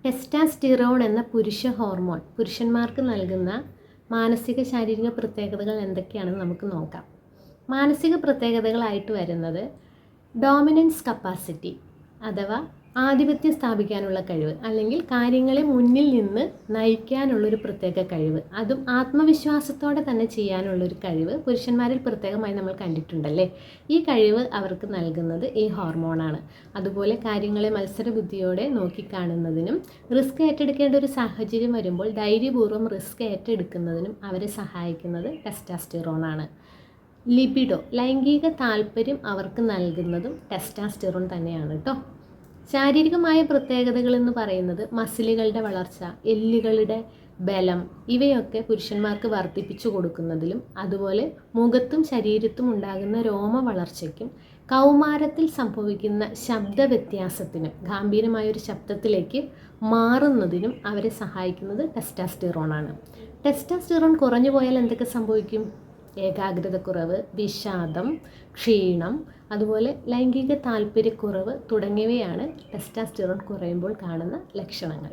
ടെസ്റ്റാസ്റ്റിറോൺ എന്ന പുരുഷ ഹോർമോൺ പുരുഷന്മാർക്ക് നൽകുന്ന മാനസിക ശാരീരിക പ്രത്യേകതകൾ എന്തൊക്കെയാണെന്ന് നമുക്ക് നോക്കാം. മാനസിക പ്രത്യേകതകളായിട്ട് വരുന്നത് ഡോമിനൻസ് കപ്പാസിറ്റി അഥവാ ആധിപത്യം സ്ഥാപിക്കാനുള്ള കഴിവ്, അല്ലെങ്കിൽ കാര്യങ്ങളെ മുന്നിൽ നിന്ന് നയിക്കാനുള്ളൊരു പ്രത്യേക കഴിവ്, അതും ആത്മവിശ്വാസത്തോടെ തന്നെ ചെയ്യാനുള്ളൊരു കഴിവ് പുരുഷന്മാരിൽ പ്രത്യേകമായി നമ്മൾ കണ്ടിട്ടുണ്ടല്ലേ. ഈ കഴിവ് അവർക്ക് നൽകുന്നത് ഈ ഹോർമോണാണ്. അതുപോലെ കാര്യങ്ങളെ മത്സരബുദ്ധിയോടെ നോക്കിക്കാണുന്നതിനും റിസ്ക് ഏറ്റെടുക്കേണ്ട ഒരു സാഹചര്യം വരുമ്പോൾ ധൈര്യപൂർവ്വം റിസ്ക് ഏറ്റെടുക്കുന്നതിനും അവരെ സഹായിക്കുന്നത് ടെസ്റ്റാസ്റ്റിറോണാണ്. ലിബിഡോ, ലൈംഗിക താല്പര്യം അവർക്ക് നൽകുന്നതും ടെസ്റ്റാസ്റ്റിറോൺ തന്നെയാണ് കേട്ടോ. ശാരീരികമായ പ്രത്യേകതകൾ എന്ന് പറയുന്നത് മസിലുകളുടെ വളർച്ച, എല്ലുകളുടെ ബലം, ഇവയൊക്കെ പുരുഷന്മാർക്ക് വർദ്ധിപ്പിച്ചു കൊടുക്കുന്നതിലും അതുപോലെ മുഖത്തും ശരീരത്തും ഉണ്ടാകുന്ന രോമ വളർച്ചയ്ക്കും കൗമാരത്തിൽ സംഭവിക്കുന്ന ശബ്ദ വ്യത്യാസത്തിനും ഗാംഭീര്യമായൊരു ശബ്ദത്തിലേക്ക് മാറുന്നതിനും അവരെ സഹായിക്കുന്നത് ടെസ്റ്റാസ്റ്റിറോണാണ്. ടെസ്റ്റാസ്റ്റിറോൺ കുറഞ്ഞു പോയാൽ എന്തൊക്കെ സംഭവിക്കും? ഏകാഗ്രതക്കുറവ്, വിഷാദം, ക്ഷീണം, അതുപോലെ ലൈംഗിക താല്പര്യക്കുറവ് തുടങ്ങിയവയാണ് ടെസ്റ്റാസ്റ്റിറോൺ കുറയുമ്പോൾ കാണുന്ന ലക്ഷണങ്ങൾ.